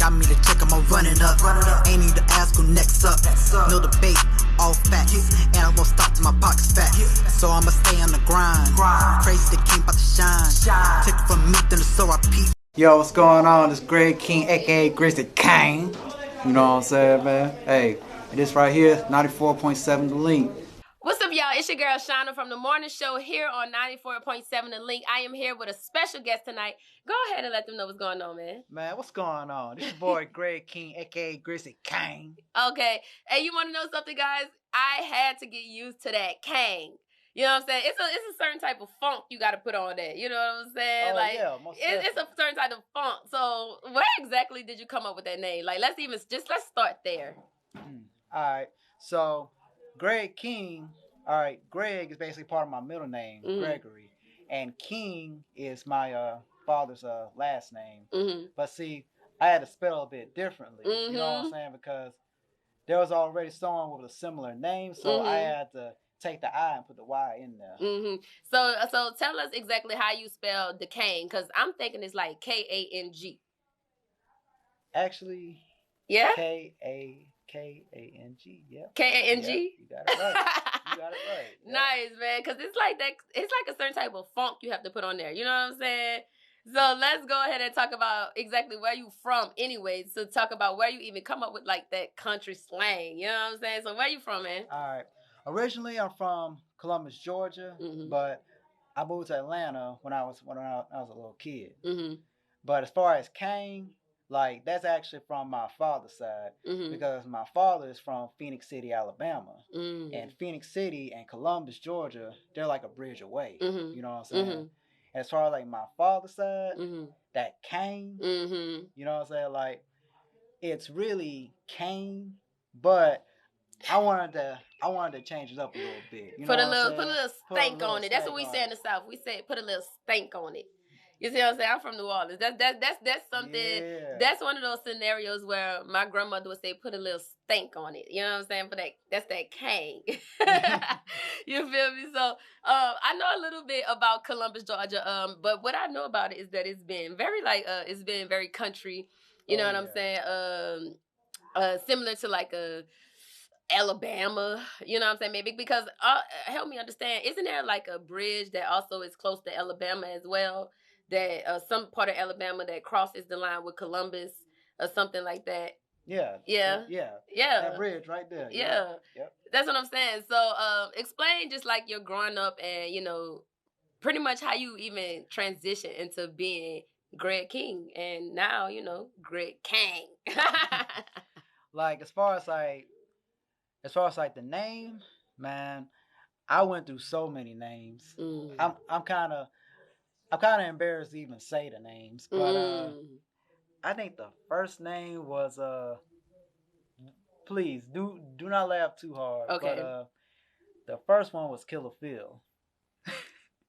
got me the check, I'ma run it up. Ain't need to ask who next up. No debate, all facts. And I won't stop till my pockets fat. So I'ma stay on the grind. Crazy the king about to shine. Take it from me, then the so I peep. Yo, what's going on? This Greg King, aka Grizzly Kyng. You know what I'm saying, man? Hey, this right here, 94.7 The Link. What's up, y'all? It's your girl Shauna from the morning show here on 94.7 The Link. I am here with a special guest tonight. Go ahead and let them know what's going on, man. Man, what's going on? This your boy Greg King, aka Grizzly Kyng. Okay. Hey, you want to know something, guys? I had to get used to that Kyng. You know what I'm saying? It's a certain type of funk you got to put on that. You know what I'm saying? Oh, like, yeah, most it's a certain type of funk. So where exactly did you come up with that name? Like, let's start there. All right. So, Greg King. All right, Greg is basically part of my middle name, Gregory, and King is my father's last name. But see, I had to spell it a bit differently. You know what I'm saying? Because there was already someone with a similar name, so I had to take the I and put the Y in there. So tell us exactly how you spell the Kyng, because I'm thinking it's like K-A-N-G. Actually, yeah, K-A-N-G. Yeah, K-A-N-G. You got it right. You got it right. Yep. Nice, man, because it's like that. It's like a certain type of funk you have to put on there. You know what I'm saying? So let's go ahead and talk about exactly where you from, anyway. So talk about where you even come up with like that country slang. You know what I'm saying? So where you from, man? All right. Originally, I'm from Columbus, Georgia, but I moved to Atlanta when I was a little kid. But as far as Kyng, like that's actually from my father's side because my father is from Phoenix City, Alabama, and Phoenix City and Columbus, Georgia, they're like a bridge away. You know what I'm saying? As far as like my father's side, that Kyng, you know what I'm saying? Like it's really Kyng, but I wanted to change it up a little bit. You put know a little stank on it. That's what we say in the South. We say put a little stank on it. You see what I'm saying? I'm from New Orleans. That's something. Yeah. That's one of those scenarios where my grandmother would say put a little stank on it. You know what I'm saying? That's that Kyng. You feel me? So I know a little bit about Columbus, Georgia. But what I know about it is that it's been very country. You know what I'm saying? Similar to like a Alabama, you know what I'm saying? Maybe because help me understand, isn't there like a bridge that also is close to Alabama as well? That some part of Alabama that crosses the line with Columbus or something like that. Yeah. That bridge right there. Yeah. Yep. That's what I'm saying. So explain just like you're growing up and, you know, pretty much how you even transition into being Greg King and now, you know, Greg Kyng. Like as far as like the name, man, I went through so many names. I'm kind of embarrassed to even say the names, but I think the first name was please do not laugh too hard. Okay. But the first one was Killer Phil.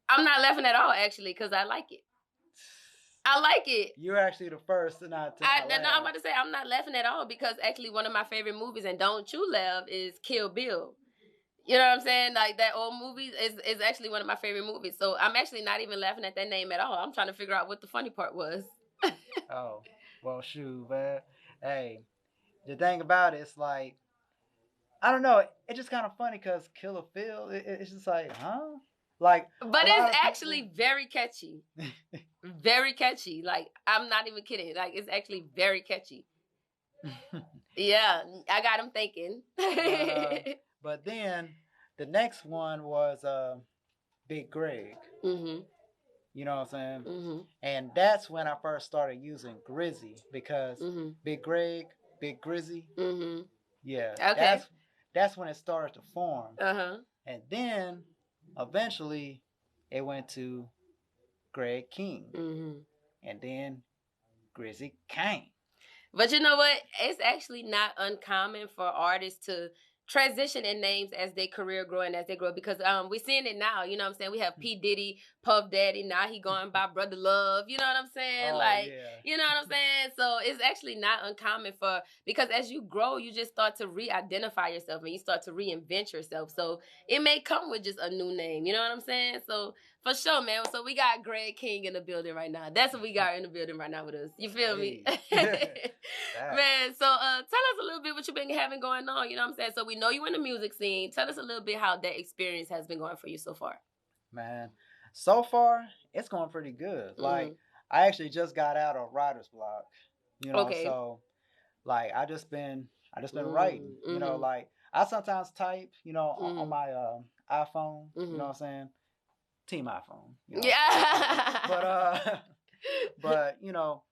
I'm not laughing at all, actually, because I like it. I like it. You're actually the first to not to I'm about to say I'm not laughing at all because actually one of my favorite movies, and don't you laugh, is Kill Bill. You know what I'm saying? Like that old movie is actually one of my favorite movies. So I'm actually not even laughing at that name at all. I'm trying to figure out what the funny part was. Oh, well, shoot, man. Hey, the thing about it is like, I don't know. It's just kind of funny because Killer Phil, it's just like, huh? Like, but it's actually very catchy. Very catchy. Like, I'm not even kidding. Like, it's actually very catchy. Yeah, I got him thinking. But then the next one was Big Greg. You know what I'm saying? And that's when I first started using Grizzy because Big Greg, Big Grizzy. Yeah. Okay. That's when it started to form. And then eventually it went to Greg King. And then Grizzly Kyng. But you know what? It's actually not uncommon for artists to transition in names as their career grow and as they grow, because we're seeing it now, you know what I'm saying? We have P. Diddy, Puff Daddy, now he going by Brother Love, you know what I'm saying? You know what I'm saying? So it's actually not uncommon because as you grow, you just start to re-identify yourself and you start to reinvent yourself. So it may come with just a new name, you know what I'm saying? So for sure, man. So we got Greg King in the building right now. That's what we got in the building right now with us. You feel me? Man, so tell us a little bit what you've been having going on, you know what I'm saying? So we know you in the music scene. Tell us a little bit how that experience has been going for you so far. Man, so far, it's going pretty good. Like, I actually just got out of writer's block, you know, so, like, I just been writing, you know, like, I sometimes type, you know, on my iPhone, you know what I'm saying? Team iPhone. You know? Yeah. But, you know,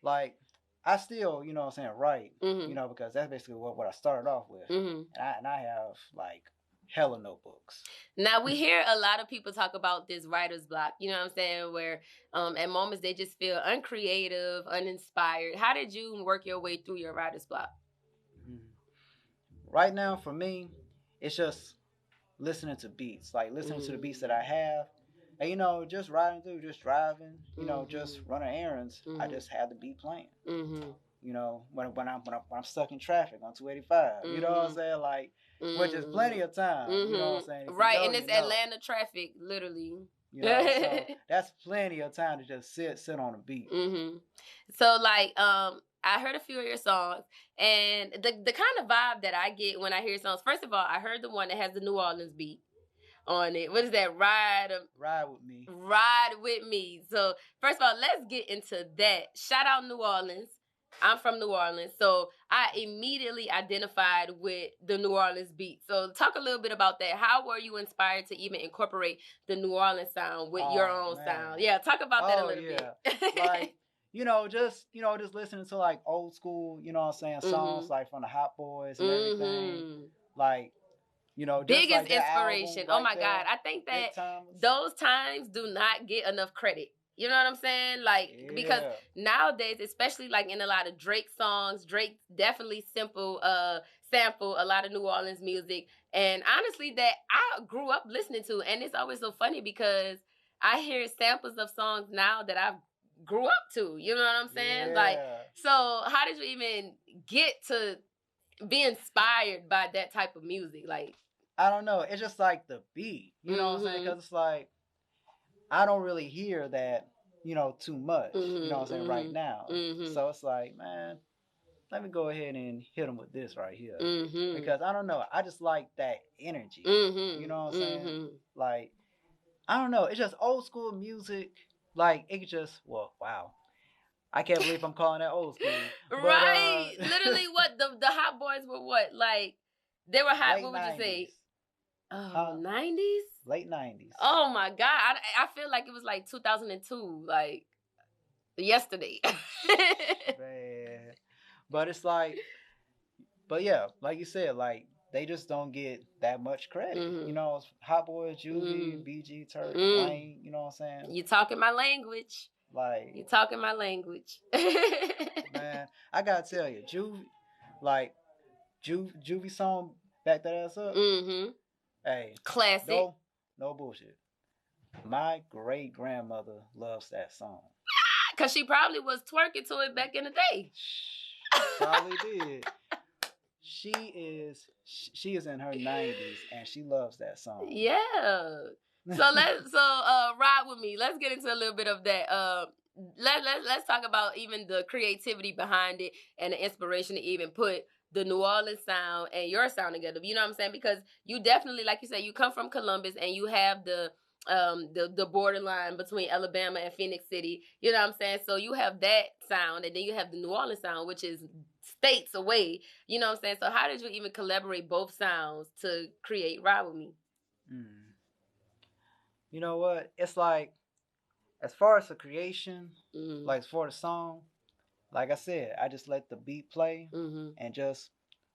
like, I still, you know what I'm saying, write, you know, because that's basically what I started off with. And I have, like, hella notebooks. Now, we hear a lot of people talk about this writer's block, you know what I'm saying, where at moments they just feel uncreative, uninspired. How did you work your way through your writer's block? Right now, for me, it's just listening to beats, like listening to the beats that I have. And, you know, just riding through, just driving, you know, just running errands. I just have the beat playing. You know, when I'm stuck in traffic on 285, you know what I'm saying? Like, which is plenty of time, you know what I'm saying? Right, and it's Atlanta traffic, literally. You know, so that's plenty of time to just sit on a beat. So, like, I heard a few of your songs, and the kind of vibe that I get when I hear songs, first of all, I heard the one that has the New Orleans beat on it. What is that? Ride with me. Ride with me. So, first of all, let's get into that. Shout out New Orleans. I'm from New Orleans, so I immediately identified with the New Orleans beat. So talk a little bit about that. How were you inspired to even incorporate the New Orleans sound with your own sound? Yeah, talk about that a little bit. Like, you know, just listening to like old school, you know what I'm saying, songs like from the Hot Boys and everything. Like, you know, just biggest like inspiration. Oh my God. I think that those times do not get enough credit. You know what I'm saying? Like, because nowadays, especially like in a lot of Drake songs, Drake definitely sample a lot of New Orleans music. And honestly, that I grew up listening to. And it's always so funny because I hear samples of songs now that I grew up to. You know what I'm saying? Yeah. Like, so how did you even get to be inspired by that type of music? Like, I don't know. It's just like the beat. You know what I'm saying? Because it's like, I don't really hear that, you know, too much, you know what I'm saying, right now. So it's like, man, let me go ahead and hit them with this right here. Because I don't know, I just like that energy. You know what I'm saying? Like, I don't know, it's just old school music. Like, it could just, well, wow. I can't believe I'm calling that old school. But, right. Literally what, the Hot Boys were what? Like, they were hot, what would you say? 90s? Late 90s. Oh my God. I feel like it was like 2002, like yesterday. Man. But it's like, but yeah, like you said, like they just don't get that much credit. You know, Hot Boys, Juvie, BG, Turk, Wayne, you know what I'm saying? You talking my language. Like, you talking my language. Man, I gotta tell you, Juvie song, Back That Ass Up. Hey, classic. No bullshit. My great grandmother loves that song. Cause she probably was twerking to it back in the day. Probably did. She is in her 90s and she loves that song. Yeah. So ride with me. Let's get into a little bit of that. Let's talk about even the creativity behind it and the inspiration to even put the New Orleans sound and your sound together. You know what I'm saying? Because you definitely, like you said, you come from Columbus and you have the borderline between Alabama and Phoenix City. You know what I'm saying? So you have that sound and then you have the New Orleans sound, which is states away. You know what I'm saying? So how did you even collaborate both sounds to create Ride With Me? You know what? It's like, as far as the creation, like for the song, like I said, I just let the beat play and just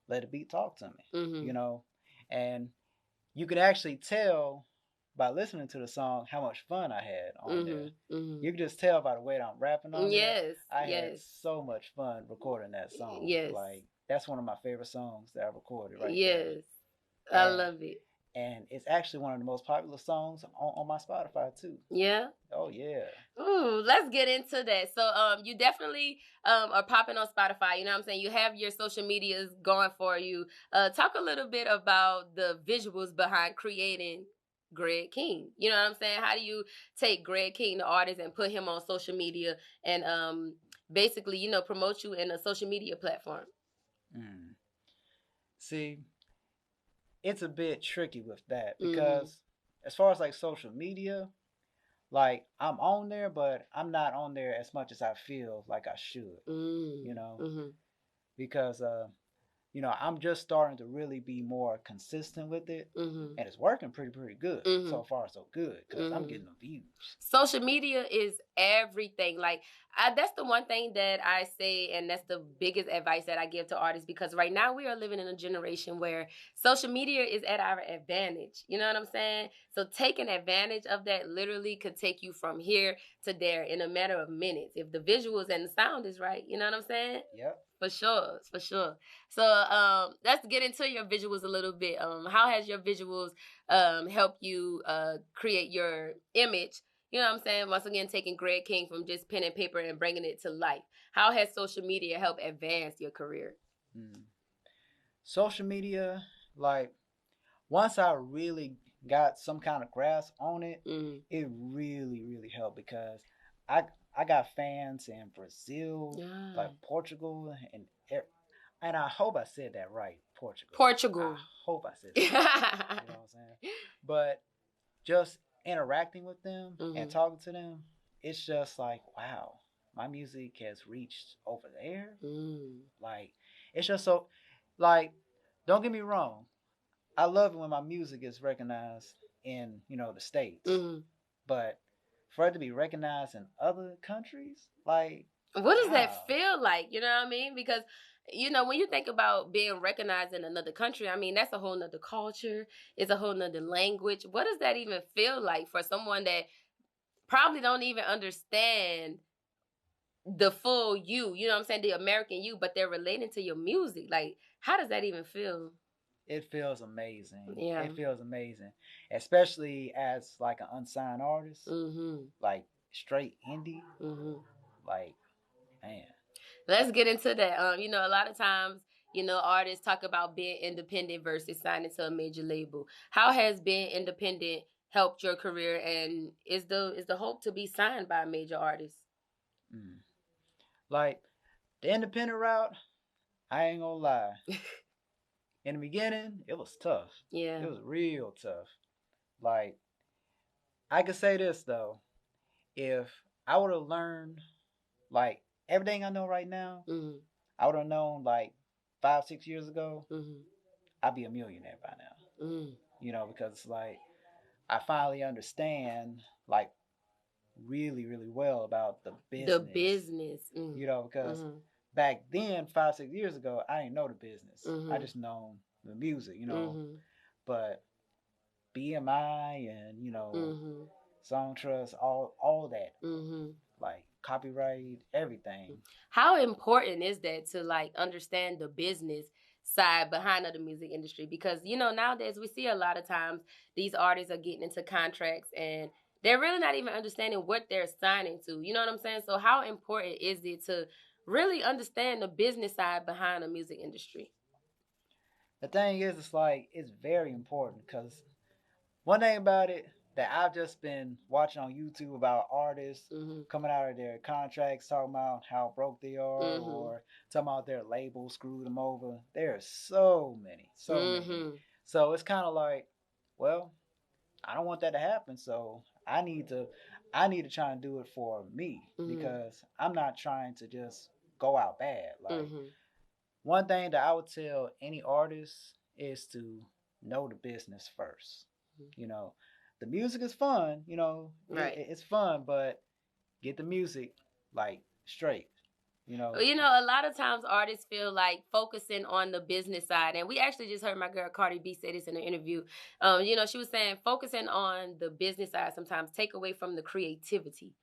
let the beat talk to me, you know? And you can actually tell by listening to the song how much fun I had on there. You can just tell by the way that I'm rapping on it. I had so much fun recording that song. Like, that's one of my favorite songs that I recorded right there. I love it. And it's actually one of the most popular songs on my Spotify too. Yeah? Oh, yeah. Ooh, let's get into that. So you definitely are popping on Spotify. You know what I'm saying? You have your social medias going for you. Talk a little bit about the visuals behind creating Greg Kyng. You know what I'm saying? How do you take Greg Kyng, the artist, and put him on social media and basically, promote you in a social media platform? See, it's a bit tricky with that because as far as like social media, like I'm on there, but I'm not on there as much as I feel like I should. Because I'm just starting to really be more consistent with it, and it's working pretty good. So far, so good because I'm getting the views. Social media is everything. Like, that's the one thing that I say, and that's the biggest advice that I give to artists, because right now we are living in a generation where social media is at our advantage. You know what I'm saying? So taking advantage of that literally could take you from here to there in a matter of minutes if the visuals and the sound is right. You know what I'm saying? Yep. For sure. So let's get into your visuals a little bit. How has your visuals helped you create your image? You know what I'm saying? Once again, taking Greg Kyng from just pen and paper and bringing it to life. How has social media helped advance your career? Social media, like, once I really got some kind of grasp on it, it really helped because I got fans in Brazil, like Portugal, and I hope I said that right, Portugal. I hope I said that right. You know what I'm saying? But just interacting with them and talking to them, it's just like, wow, my music has reached over there. Like, it's just so, like, don't get me wrong, I love it when my music is recognized in, the States. But for it to be recognized in other countries, like, what does that feel like? You know what I mean? Because, when you think about being recognized in another country, I mean, that's a whole nother culture. It's a whole nother language. What does that even feel like for someone that probably don't even understand the full you know what I'm saying, the American you, but they're relating to your music? Like, how does that even feel? It feels amazing. Yeah. It feels amazing, especially as like an unsigned artist, like straight indie. Like, man. Let's get into that. A lot of times, artists talk about being independent versus signing to a major label. How has being independent helped your career, and is the hope to be signed by a major artist? Like, the independent route, I ain't gonna lie. In the beginning, it was tough. Yeah. It was real tough. Like, I could say this though. If I would have learned, like, everything I know right now, I would have known, like, 5-6 years ago, I'd be a millionaire by now. Because it's like, I finally understand, like, really well about the business. Because back then, 5-6 years ago, I didn't know the business. I just know the music, But BMI and Song Trust, all that, like copyright, everything. How important is that to like understand the business side behind of the music industry? Because nowadays we see a lot of times these artists are getting into contracts and they're really not even understanding what they're signing to. You know what I'm saying? So how important is it to really understand the business side behind the music industry? The thing is, it's very important because one thing about it that I've just been watching on YouTube about artists coming out of their contracts, talking about how broke they are, or talking about their label screwed them over. There are so many. So it's kind of like, well, I don't want that to happen. So I need to try and do it for me because I'm not trying to just go out bad. Like, one thing that I would tell any artist is to know the business first. The music is fun, right. It's fun, but get the music like straight. A lot of times artists feel like focusing on the business side, and we actually just heard my girl Cardi B say this in an interview. She was saying focusing on the business side sometimes take away from the creativity.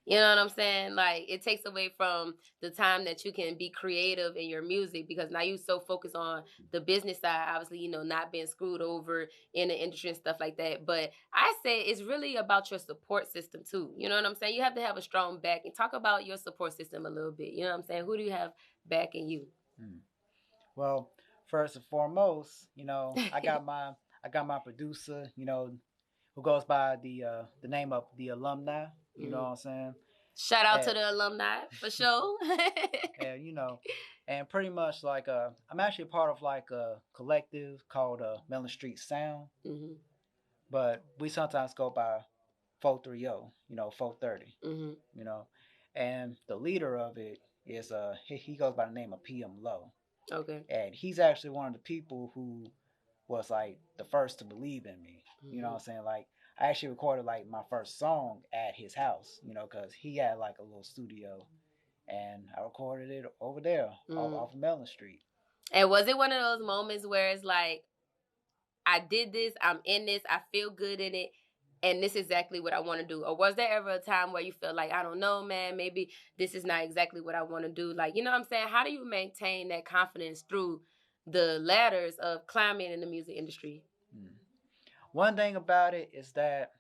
You know what I'm saying? Like, it takes away from the time that you can be creative in your music because now you so focused on the business side, obviously, not being screwed over in the industry and stuff like that. But I say it's really about your support system too. You know what I'm saying? You have to have a strong backing. Talk about your support system a little bit. You know what I'm saying? Who do you have backing you? Well, first and foremost, I got my producer, who goes by the name of the Alumni. You know what I'm saying? Shout out to the alumni for sure. And and pretty much like I'm actually part of like a collective called Mellon Street Sound. Mm-hmm. But we sometimes go by 430, 430. Mm-hmm. And the leader of it is he goes by the name of PM Low. Okay. And he's actually one of the people who was like the first to believe in me. Mm-hmm. You know what I'm saying? Like I actually recorded like my first song at his house, because he had like a little studio, and I recorded it over there off of Mellon Street. And was it one of those moments where it's like, I did this, I'm in this, I feel good in it, and this is exactly what I want to do? Or was there ever a time where you feel like, I don't know, man, maybe this is not exactly what I want to do? Like, you know what I'm saying? How do you maintain that confidence through the ladders of climbing in the music industry? One thing about it is that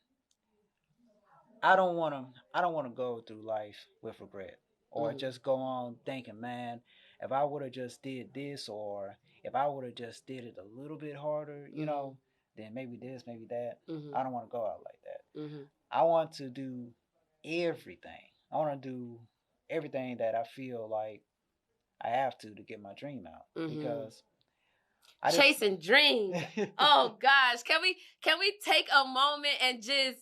I don't want to go through life with regret, or just go on thinking, man, if I would have just did this, or if I would have just did it a little bit harder, then maybe this, maybe that. I don't want to go out like that. I want to do everything. I want to do everything that I feel like I have to get my dream out, because chasing dreams. Oh gosh, can we take a moment and just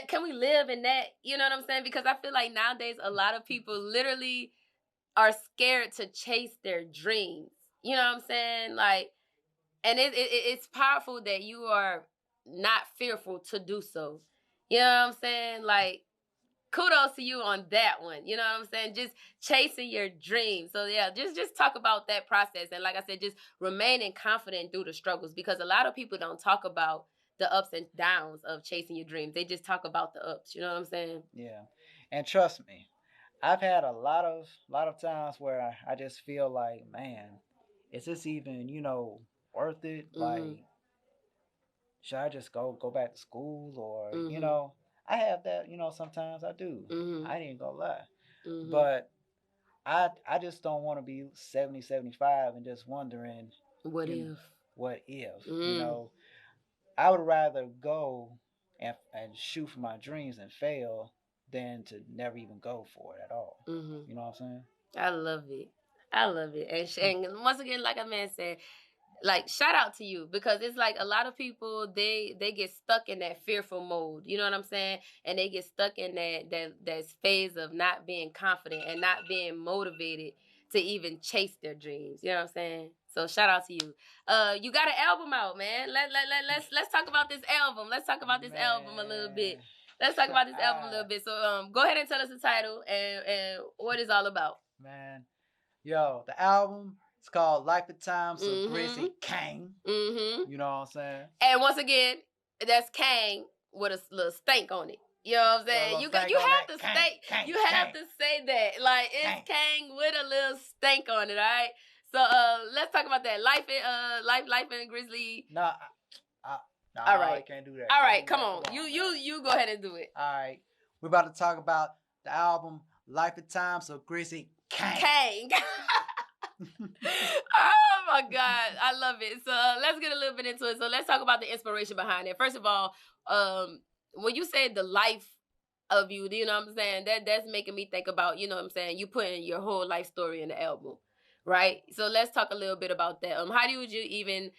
can we live in that? You know what I'm saying? Because I feel like nowadays a lot of people literally are scared to chase their dreams. You know what I'm saying? Like, and it's powerful that you are not fearful to do so. You know what I'm saying? Like, kudos to you on that one. You know what I'm saying? Just chasing your dreams. So yeah, just talk about that process. And like I said, just remaining confident through the struggles, because a lot of people don't talk about the ups and downs of chasing your dreams. They just talk about the ups. You know what I'm saying? Yeah. And trust me, I've had a lot of times where I just feel like, man, is this even, worth it? Like, should I just go back to school? Or, I have that, sometimes I do. I ain't gonna lie. But I just don't want to be 70, 75 and just wondering what if? What if? I would rather go and shoot for my dreams and fail than to never even go for it at all. You know what I'm saying? I love it. And once again, like a man said, like, shout out to you, because it's like a lot of people, they get stuck in that fearful mode. You know what I'm saying? And they get stuck in that phase of not being confident and not being motivated to even chase their dreams. You know what I'm saying? So shout out to you. You got an album out, man. Let's talk about this album. Let's talk about this album a little bit. So go ahead and tell us the title and what it's all about. Man, yo, the album, it's called Lifetimes of Grizzly Kyng. You know what I'm saying? And once again, that's Kyng with a little stank on it. You know what I'm saying? You have to say that. Like, it's Kyng with a little stank on it, all right? So let's talk about that. Life in Grizzly. No, all right. I can't do that. All right, come on. You go ahead and do it. All right. We're about to talk about the album Lifetimes of Grizzly Kyng. Oh my God, I love it. So let's get a little bit into it. So let's talk about the inspiration behind it. First of all, when you say the life of you, you know what I'm saying? That's making me think about, you know what I'm saying, you putting your whole life story in the album, right? So let's talk a little bit about that. How would you even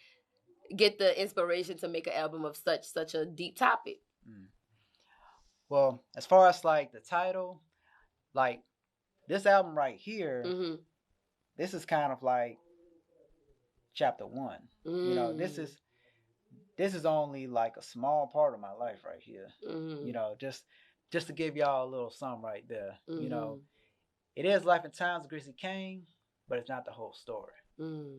get the inspiration to make an album of such a deep topic? Well, as far as like the title, like this album right here, this is kind of like chapter 1. This is only like a small part of my life right here. Just to give y'all a little something right there. It is Life and Times of Grizzly Kyng, but it's not the whole story.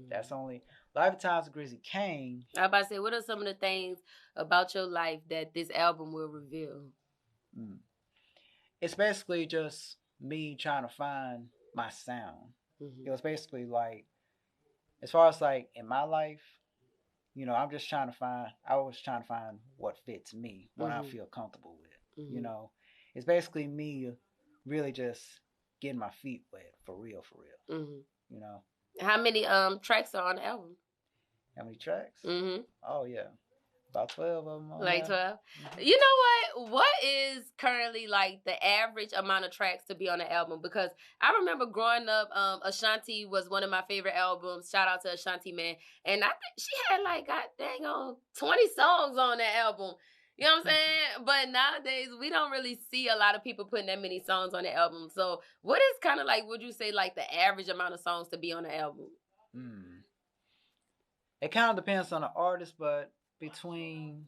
That's only Life and Times of Grizzly Kyng. I was about to say, what are some of the things about your life that this album will reveal? It's basically just me trying to find my sound. It was basically like, as far as like in my life, I was trying to find what fits me, what I feel comfortable with. It's basically me really just getting my feet wet for real. How many tracks are on the album? How many tracks? Oh yeah, About 12 of them. Like 12? Mm-hmm. You know what? What is currently like the average amount of tracks to be on an album? Because I remember growing up, Ashanti was one of my favorite albums. Shout out to Ashanti, man. And I think she had like, god dang on, 20 songs on that album. You know what I'm saying? But nowadays, we don't really see a lot of people putting that many songs on the album. So what is kind of like, would you say, like the average amount of songs to be on the album? It kind of depends on the artist, but between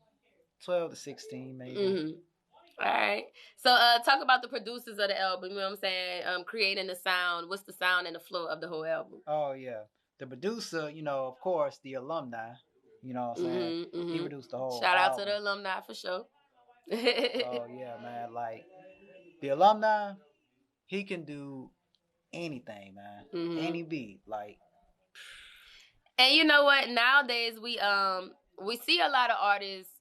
12 to 16, maybe. Mm-hmm. All right. So talk about the producers of the album, you know what I'm saying? Creating the sound. What's the sound and the flow of the whole album? Oh, yeah. The producer, you know, of course, the alumni. You know what I'm saying? Mm-hmm. He produced the whole Shout out album. to the alumni for sure. Oh, yeah, man. Like, the alumni, he can do anything, man. Mm-hmm. Any beat. Like. And you know what? Nowadays, we see a lot of artists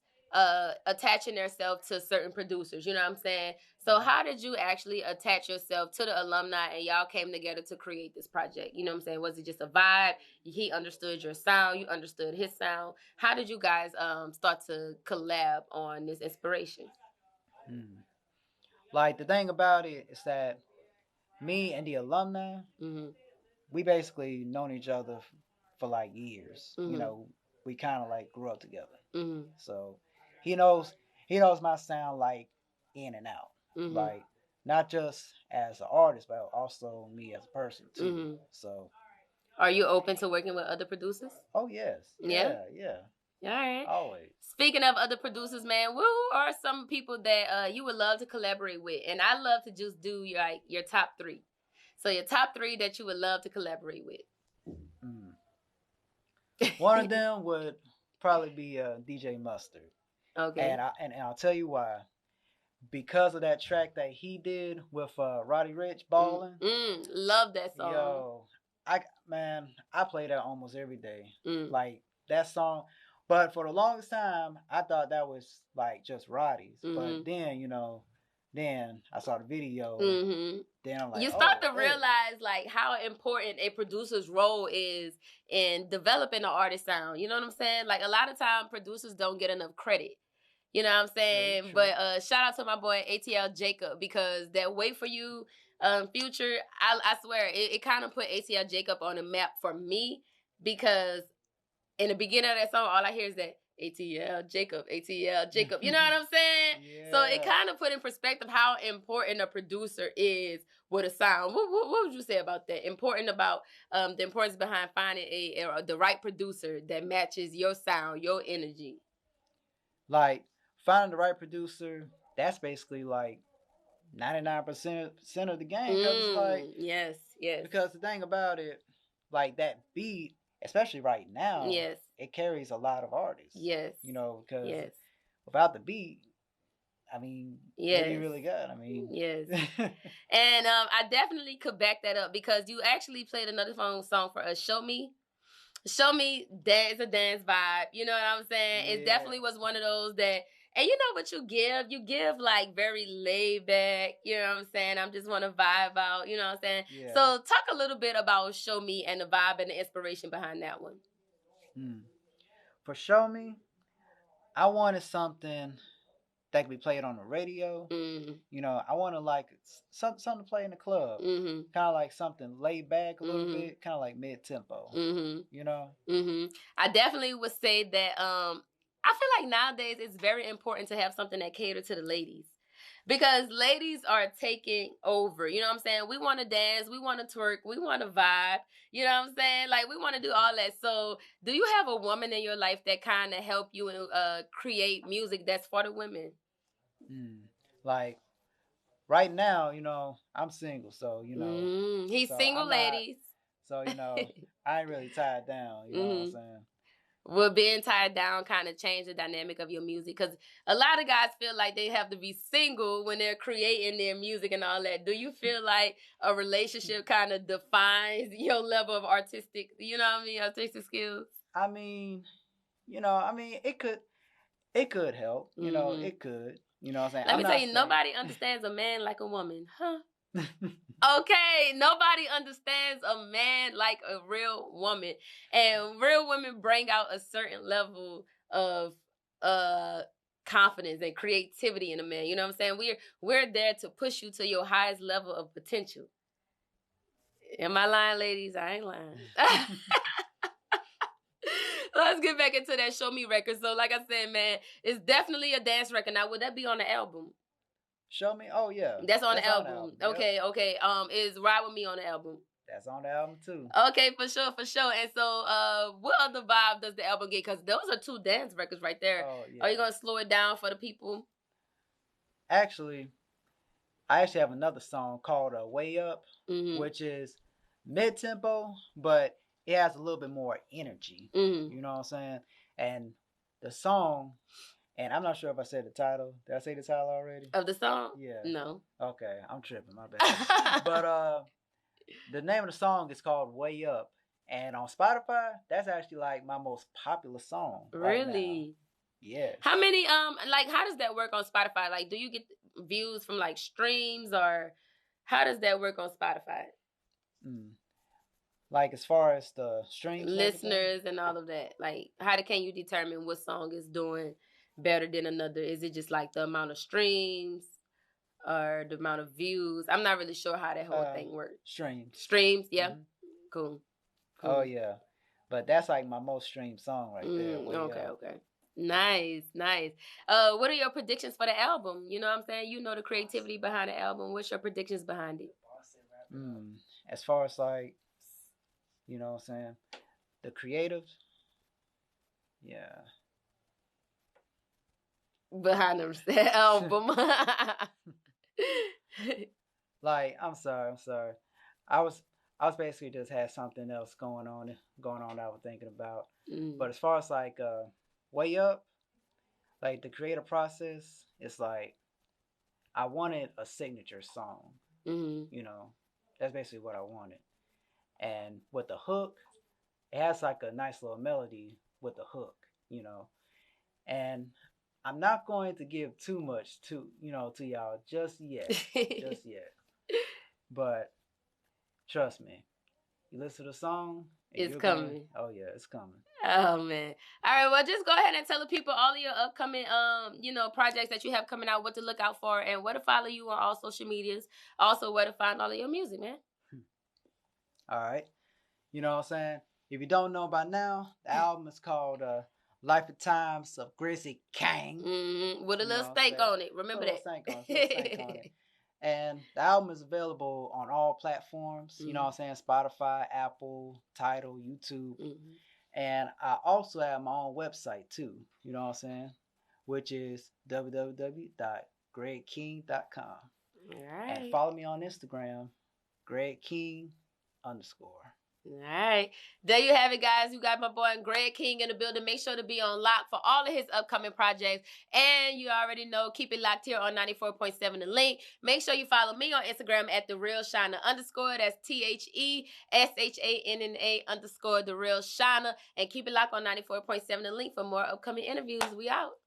attaching themselves to certain producers. You know what I'm saying? So how did you actually attach yourself to the alumni and y'all came together to create this project? You know what I'm saying? Was it just a vibe? He understood your sound. You understood his sound. How did you guys start to collab on this inspiration? Like, the thing about it is that me and the alumni, we basically known each other for like years. You know, we kind of like grew up together. So he knows my sound like in and out. Like, not just as an artist, but also me as a person too. So, are you open to working with other producers? Oh yes. Yeah. All right. Always. Speaking of other producers, man, who are some people that you would love to collaborate with? And I love to just do your top 3. So your top 3 that you would love to collaborate with. One of them would probably be DJ Mustard. Okay. And I'll tell you why. Because of that track that he did with Roddy Ricch, Ballin'. Love that song. Yo, I play that almost every day. Like, that song. But for the longest time, I thought that was like just Roddy's. But then, you know, then I saw the video. Then I'm like, you start to realize like how important a producer's role is in developing an artist sound. You know what I'm saying? Like, a lot of time producers don't get enough credit. You know what I'm saying? True. But shout out to my boy ATL Jacob, because that Wait For You Future, I swear, it kind of put ATL Jacob on the map for me, because in the beginning of that song, all I hear is that ATL Jacob. You know what I'm saying? Yeah. So it kind of put in perspective how important a producer is with a sound. What would you say about that? Important about the importance behind finding the right producer that matches your sound, your energy. Like, finding the right producer, that's basically like 99% of the game. Because it's like, yes. Because the thing about it, like, that beat, especially right now, it carries a lot of artists. Yes. You know, because without the beat, I mean, what do you really got? I mean, yes. And I definitely could back that up, because you actually played another song for us, Show Me, that is a dance vibe. You know what I'm saying? It definitely was one of those that, and you know what you give like very laid back, you know what I'm saying? I just want to vibe out, you know what I'm saying? Yeah. So talk a little bit about Show Me and the vibe and the inspiration behind that one. For Show Me, I wanted something that could be played on the radio. You know, I want to like something to play in the club. Kind of like something laid back a little bit, kind of like mid-tempo. You know? I definitely would say that I feel like nowadays it's very important to have something that caters to the ladies, because ladies are taking over. You know what I'm saying? We want to dance, we want to twerk, we want to vibe. You know what I'm saying? Like, we want to do all that. So do you have a woman in your life that kind of help you create music that's for the women? Like, right now, you know, I'm single, so, you know. He's single, ladies. So, you know, I ain't really tied down, you know what I'm saying? Will being tied down kind of change the dynamic of your music? Because a lot of guys feel like they have to be single when they're creating their music and all that. Do you feel like a relationship kind of defines your level of artistic, you know what I mean, artistic skills? I mean, you know, it could help. You know, it could. You know what I'm saying? Let me tell you, nobody understands a man like a woman, huh? Okay, nobody understands a man like a real woman. And real women bring out a certain level of confidence and creativity in a man. You know what I'm saying? We're there to push you to your highest level of potential. Am I lying, ladies? I ain't lying. Let's get back into that Show Me record. So like I said, man, it's definitely a dance record. Now, would that be on the album? Show Me? Oh, yeah. That's on the album. Okay, yep. Okay. Is Ride With Me on the album? That's on the album, too. Okay, for sure. And so, what other vibe does the album get? Because those are 2 dance records right there. Oh, yeah. Are you going to slow it down for the people? Actually, I actually have another song called Way Up, which is mid-tempo, but it has a little bit more energy. You know what I'm saying? And the song, and I'm not sure if I said the title. Did I say the title already? Of the song? Yeah. No. Okay, I'm tripping, my bad. But the name of the song is called Way Up. And on Spotify, that's actually like my most popular song. Really? Right now. Yeah. How many, like, how does that work on Spotify? Like, do you get views from like streams, or how does that work on Spotify? Like as far as the streams, listeners, and all of that. Like, how can you determine what song is doing better than another? Is it just like the amount of streams or the amount of views? I'm not really sure how that whole thing works. Streams, yeah. Cool. Oh yeah, but that's like my most streamed song right there. Okay. Nice. What are your predictions for the album? You know what I'm saying? You know the creativity behind the album. What's your predictions behind it? As far as like, you know what I'm saying, the creative, yeah. Behind the album. Like, I'm sorry. I was basically just had something else going on that I was thinking about. But as far as like Way Up, like the creative process, it's like I wanted a signature song. You know, that's basically what I wanted. And with the hook, it has like a nice little melody with the hook, you know. And I'm not going to give too much to y'all just yet. But trust me, you listen to the song, it's coming. Oh yeah, it's coming. Oh man. All right, well, just go ahead and tell the people all of your upcoming projects that you have coming out, what to look out for, and where to follow you on all social medias. Also, where to find all of your music, man. All right. You know what I'm saying? If you don't know by now, the album is called Life and Times of Grizzly Kyng. With a little stank on it. Remember that. Stank on it. And the album is available on all platforms. You know what I'm saying? Spotify, Apple, Tidal, YouTube. And I also have my own website too. You know what I'm saying? Which is www.gregkyng.com. All right. And follow me on Instagram, GregKyng_. All right. There you have it, guys. You got my boy Greg Kyng in the building. Make sure to be on lock for all of his upcoming projects. And you already know, keep it locked here on 94.7 The Link. Make sure you follow me on Instagram at @TheRealShiner_. That's TheShanna_The Real Shiner. And keep it locked on 94.7 The Link for more upcoming interviews. We out.